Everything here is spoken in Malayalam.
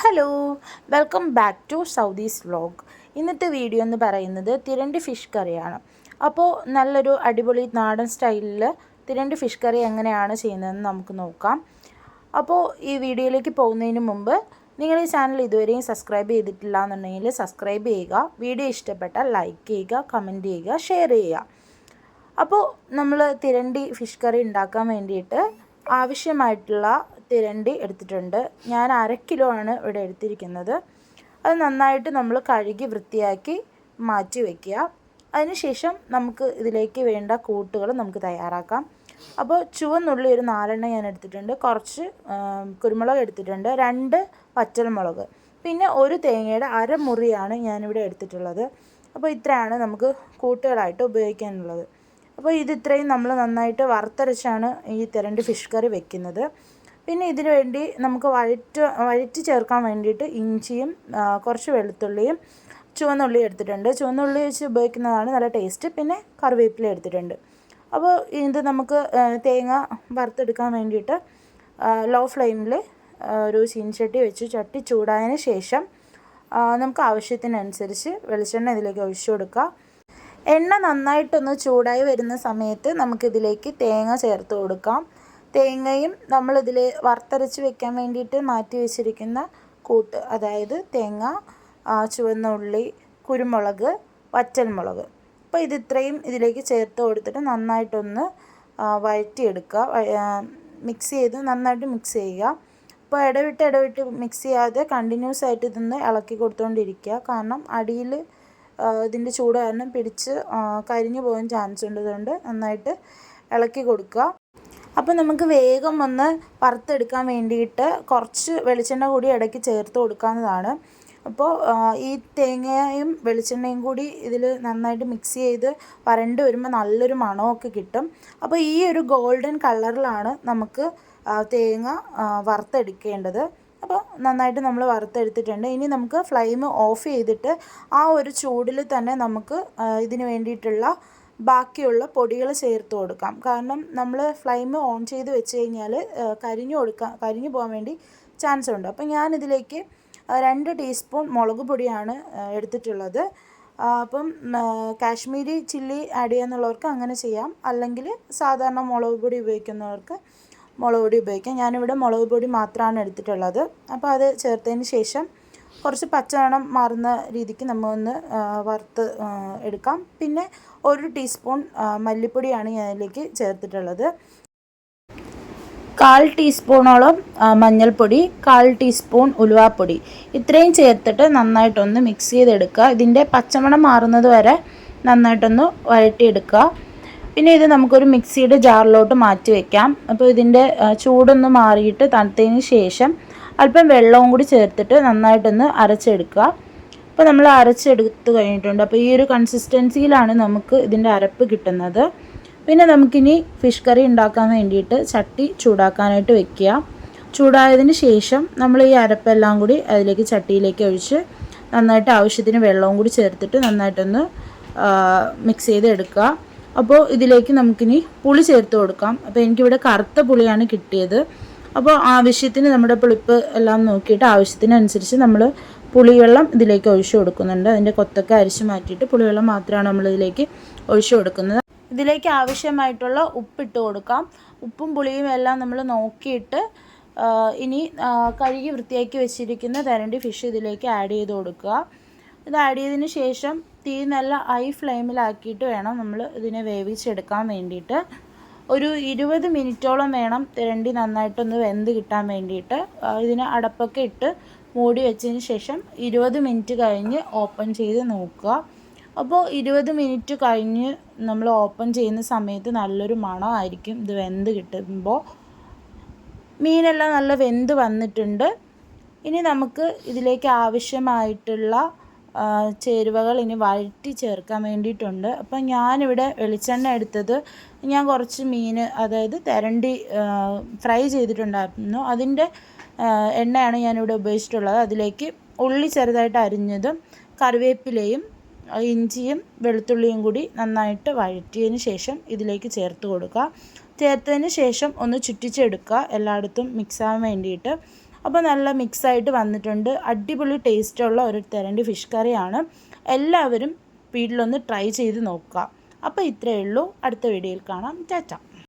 ഹലോ, വെൽക്കം ബാക്ക് ടു സൗദീസ് വ്ലോഗ്. ഇന്നത്തെ വീഡിയോ എന്ന് പറയുന്നത് തിരണ്ടി ഫിഷ് കറിയാണ്. അപ്പോൾ നല്ലൊരു അടിപൊളി നാടൻ സ്റ്റൈലിൽ തിരണ്ടി ഫിഷ് കറി എങ്ങനെയാണ് ചെയ്യുന്നതെന്ന് നമുക്ക് നോക്കാം. അപ്പോൾ ഈ വീഡിയോയിലേക്ക് പോകുന്നതിന് മുമ്പ് നിങ്ങൾ ഈ ചാനൽ ഇതുവരെയും സബ്സ്ക്രൈബ് ചെയ്തിട്ടില്ല എന്നുണ്ടെങ്കിൽ സബ്സ്ക്രൈബ് ചെയ്യുക. വീഡിയോ ഇഷ്ടപ്പെട്ടാൽ ലൈക്ക് ചെയ്യുക, കമൻറ്റ് ചെയ്യുക, ഷെയർ ചെയ്യുക. അപ്പോൾ നമ്മൾ തിരണ്ടി ഫിഷ് കറി ഉണ്ടാക്കാൻ വേണ്ടിയിട്ട് ആവശ്യമായിട്ടുള്ള തിരണ്ടി എടുത്തിട്ടുണ്ട്. ഞാൻ 1/2 കിലോ ആണ് ഇവിടെ എടുത്തിരിക്കുന്നത്. അത് നന്നായിട്ട് നമ്മൾ കഴുകി വൃത്തിയാക്കി മാറ്റി വയ്ക്കുക. അതിനുശേഷം നമുക്ക് ഇതിലേക്ക് വേണ്ട കൂട്ടുകൾ നമുക്ക് തയ്യാറാക്കാം. അപ്പോൾ ചുവന്നുള്ളി ഒരു 4 ഞാൻ എടുത്തിട്ടുണ്ട്, കുറച്ച് കുരുമുളക് എടുത്തിട്ടുണ്ട്, 2 പച്ചമുളക്, പിന്നെ ഒരു തേങ്ങയുടെ അരമുറിയാണ് ഞാനിവിടെ എടുത്തിട്ടുള്ളത്. അപ്പോൾ ഇത്രയാണ് നമുക്ക് കൂട്ടുകളായിട്ട് ഉപയോഗിക്കാനുള്ളത്. അപ്പോൾ ഇത്രയും നമ്മൾ നന്നായിട്ട് വറുത്തരച്ചാണ് ഈ തിരണ്ടി ഫിഷ് കറി വെക്കുന്നത്. പിന്നെ ഇതിനു വേണ്ടി നമുക്ക് വഴറ്റി ചേർക്കാൻ വേണ്ടിയിട്ട് ഇഞ്ചിയും കുറച്ച് വെളുത്തുള്ളിയും ചുവന്നുള്ളി എടുത്തിട്ടുണ്ട്. ചുവന്നുള്ളി വെച്ച് ഉപയോഗിക്കുന്നതാണ് നല്ല ടേസ്റ്റ്. പിന്നെ കറിവേപ്പില എടുത്തിട്ടുണ്ട്. അപ്പോൾ ഇത് നമുക്ക് തേങ്ങ വറുത്തെടുക്കാൻ വേണ്ടിയിട്ട് ലോ ഫ്ലെയിമിൽ ഒരു ചീനച്ചട്ടി വെച്ച് ചട്ടി ചൂടായതിന് ശേഷം നമുക്ക് ആവശ്യത്തിനനുസരിച്ച് വെളിച്ചെണ്ണ ഇതിലേക്ക് ഒഴിച്ചു കൊടുക്കുക. എണ്ണ നന്നായിട്ടൊന്ന് ചൂടായി വരുന്ന സമയത്ത് നമുക്കിതിലേക്ക് തേങ്ങ ചേർത്ത് കൊടുക്കാം. തേങ്ങയും നമ്മളിതിൽ വറുത്തരച്ച് വെക്കാൻ വേണ്ടിയിട്ട് മാറ്റി വെച്ചിരിക്കുന്ന കൂട്ട്, അതായത് തേങ്ങ, ചുവന്ന ഉള്ളി, കുരുമുളക്, വറ്റൽമുളക്, അപ്പോൾ ഇത്രയും ഇതിലേക്ക് ചേർത്ത് കൊടുത്തിട്ട് നന്നായിട്ടൊന്ന് വഴറ്റിയെടുക്കുക. നന്നായിട്ട് മിക്സ് ചെയ്യുക. അപ്പോൾ ഇടവിട്ട് മിക്സ് ചെയ്യാതെ കണ്ടിന്യൂസ് ആയിട്ട് ഇതൊന്ന് ഇളക്കി കൊടുത്തുകൊണ്ടിരിക്കുക. കാരണം അടിയിൽ ഇതിൻ്റെ ചൂട് കാരണം പിടിച്ച് കരിഞ്ഞു പോകാൻ ചാൻസ് ഉണ്ട്. അതുകൊണ്ട് നന്നായിട്ട് ഇളക്കി കൊടുക്കുക. അപ്പോൾ നമുക്ക് വേഗം ഒന്ന് വറുത്തെടുക്കാൻ വേണ്ടിയിട്ട് കുറച്ച് വെളിച്ചെണ്ണ കൂടി ഇടയ്ക്ക് ചേർത്ത് കൊടുക്കാവുന്നതാണ്. അപ്പോൾ ഈ തേങ്ങയും വെളിച്ചെണ്ണയും കൂടി ഇതിൽ നന്നായിട്ട് മിക്സ് ചെയ്ത് വരണ്ട് വരുമ്പോൾ നല്ലൊരു മണമൊക്കെ കിട്ടും. അപ്പോൾ ഈ ഒരു ഗോൾഡൻ കളറിലാണ് നമുക്ക് തേങ്ങ വറുത്തെടുക്കേണ്ടത്. അപ്പോൾ നന്നായിട്ട് നമ്മൾ വറുത്തെടുത്തിട്ടുണ്ട്. ഇനി നമുക്ക് ഫ്ലെയിം ഓഫ് ചെയ്തിട്ട് ആ ഒരു ചൂടിൽ തന്നെ നമുക്ക് ഇതിന് വേണ്ടിയിട്ടുള്ള ബാക്കിയുള്ള പൊടികൾ ചേർത്ത് കൊടുക്കാം. കാരണം നമ്മൾ ഫ്ലെയിം ഓൺ ചെയ്ത് വെച്ച് കഴിഞ്ഞാൽ കരിഞ്ഞു പോകാൻ വേണ്ടി ചാൻസ് ഉണ്ട്. അപ്പോൾ ഞാനിതിലേക്ക് 2 ടീസ്പൂൺ മുളക് പൊടിയാണ് എടുത്തിട്ടുള്ളത്. അപ്പം കാശ്മീരി ചില്ലി ആഡ് ചെയ്യാന്നുള്ളവർക്ക് അങ്ങനെ ചെയ്യാം, അല്ലെങ്കിൽ സാധാരണ മുളക് പൊടി ഉപയോഗിക്കുന്നവർക്ക് മുളക് പൊടി ഉപയോഗിക്കാം. ഞാനിവിടെ മുളക് പൊടി മാത്രമാണ് എടുത്തിട്ടുള്ളത്. അപ്പോൾ അത് ചേർത്തതിന് ശേഷം കുറച്ച് പച്ചമണം മാറുന്ന രീതിക്ക് നമ്മളൊന്ന് വറുത്ത് എടുക്കാം. പിന്നെ 1 ടീസ്പൂൺ മല്ലിപ്പൊടിയാണ് ഞാൻ അതിലേക്ക് ചേർത്തിട്ടുള്ളത്. 1/4 ടീസ്പൂണോളം മഞ്ഞൾപ്പൊടി, 1/4 ടീസ്പൂൺ ഉലുവാപ്പൊടി, ഇത്രയും ചേർത്തിട്ട് നന്നായിട്ടൊന്ന് മിക്സ് ചെയ്തെടുക്കുക. ഇതിൻ്റെ പച്ചമണം മാറുന്നത് വരെ നന്നായിട്ടൊന്ന് വഴറ്റിയെടുക്കുക. പിന്നെ ഇത് നമുക്കൊരു മിക്സിയുടെ ജാറിലോട്ട് മാറ്റി വയ്ക്കാം. അപ്പോൾ ഇതിൻ്റെ ചൂടൊന്ന് മാറിയിട്ട് തണുത്തതിന് ശേഷം അല്പം വെള്ളവും കൂടി ചേർത്തിട്ട് നന്നായിട്ടൊന്ന് അരച്ചെടുക്കുക. അപ്പോൾ നമ്മൾ അരച്ചെടുത്ത് കഴിഞ്ഞിട്ടുണ്ട്. അപ്പോൾ ഈ ഒരു കൺസിസ്റ്റൻസിയിലാണ് നമുക്ക് ഇതിൻ്റെ അരപ്പ് കിട്ടുന്നത്. പിന്നെ നമുക്കിനി ഫിഷ് കറി ഉണ്ടാക്കാൻ വേണ്ടിയിട്ട് ചട്ടി ചൂടാക്കാനായിട്ട് വെക്കുക. ചൂടായതിന് ശേഷം നമ്മൾ ഈ അരപ്പെല്ലാം കൂടി അതിലേക്ക് ചട്ടിയിലേക്ക് ഒഴിച്ച് നന്നായിട്ട് ആവശ്യത്തിന് വെള്ളവും കൂടി ചേർത്തിട്ട് നന്നായിട്ടൊന്ന് മിക്സ് ചെയ്ത് എടുക്കുക. അപ്പോൾ ഇതിലേക്ക് നമുക്കിനി പുളി ചേർത്ത് കൊടുക്കാം. അപ്പോൾ എനിക്കിവിടെ കറുത്ത പുളിയാണ് കിട്ടിയത്. അപ്പോൾ ആവശ്യത്തിന് നമ്മുടെ പുളിപ്പ് എല്ലാം നോക്കിയിട്ട് ആവശ്യത്തിനനുസരിച്ച് നമ്മൾ പുളിവെള്ളം ഇതിലേക്ക് ഒഴിച്ചു കൊടുക്കുന്നുണ്ട്. അതിൻ്റെ കൊത്തൊക്കെ അരിച്ച് മാറ്റിയിട്ട് പുളിവെള്ളം മാത്രമാണ് നമ്മൾ ഇതിലേക്ക് ഒഴിച്ചു കൊടുക്കുന്നത്. ഇതിലേക്ക് ആവശ്യമായിട്ടുള്ള ഉപ്പിട്ട് കൊടുക്കാം. ഉപ്പും പുളിയും എല്ലാം നമ്മൾ നോക്കിയിട്ട് ഇനി കഴുകി വൃത്തിയാക്കി വെച്ചിരിക്കുന്ന തിരണ്ടി ഫിഷ് ഇതിലേക്ക് ആഡ് ചെയ്ത് കൊടുക്കുക. ഇത് ആഡ് ചെയ്തതിന് ശേഷം തീ നല്ല ഹൈ ഫ്ലെയിമിലാക്കിയിട്ട് വേണം നമ്മൾ ഇതിനെ വേവിച്ചെടുക്കാൻ വേണ്ടിയിട്ട്. ഒരു 20 മിനിറ്റോളം വേണം തിരണ്ടി നന്നായിട്ടൊന്ന് വെന്ത് കിട്ടാൻ വേണ്ടിയിട്ട്. ഇതിന് അടപ്പൊക്കെ ഇട്ട് മൂടി വെച്ചതിന് ശേഷം 20 മിനിറ്റ് കഴിഞ്ഞ് ഓപ്പൺ ചെയ്ത് നോക്കുക. അപ്പോൾ 20 മിനിറ്റ് കഴിഞ്ഞ് നമ്മൾ ഓപ്പൺ ചെയ്യുന്ന സമയത്ത് നല്ലൊരു മണമായിരിക്കും ഇത് വെന്ത് കിട്ടുമ്പോൾ. മീനെല്ലാം നല്ല വെന്ത് വന്നിട്ടുണ്ട്. ഇനി നമുക്ക് ഇതിലേക്ക് ആവശ്യമായിട്ടുള്ള ചേരുവകൾ ഇനി വഴറ്റി ചേർക്കാൻ വേണ്ടിയിട്ടുണ്ട്. അപ്പം ഞാനിവിടെ വെളിച്ചെണ്ണ എടുത്തത്, ഞാൻ കുറച്ച് മീൻ, അതായത് തിരണ്ടി ഫ്രൈ ചെയ്തിട്ടുണ്ടായിരുന്നു, അതിൻ്റെ എണ്ണയാണ് ഞാനിവിടെ ഉപയോഗിച്ചിട്ടുള്ളത്. അതിലേക്ക് ഉള്ളി ചെറുതായിട്ട് അരിഞ്ഞതും കറിവേപ്പിലയും ഇഞ്ചിയും വെളുത്തുള്ളിയും കൂടി നന്നായിട്ട് വഴറ്റിയതിന് ശേഷം ഇതിലേക്ക് ചേർത്ത് കൊടുക്കുക. ചേർത്തതിന് ശേഷം ഒന്ന് ചുറ്റിച്ചെടുക്കുക, എല്ലായിടത്തും മിക്സ് ആവാൻ വേണ്ടിയിട്ട്. അപ്പോൾ നല്ല മിക്സായിട്ട് വന്നിട്ടുണ്ട്. അടിപൊളി ടേസ്റ്റുള്ള ഒരു തിരണ്ടി ഫിഷ് കറിയാണ്. എല്ലാവരും വീട്ടിലൊന്ന് ട്രൈ ചെയ്ത് നോക്കുക. അപ്പോൾ ഇത്രയേ ഉള്ളൂ. അടുത്ത വീഡിയോയിൽ കാണാം. ടാറ്റ.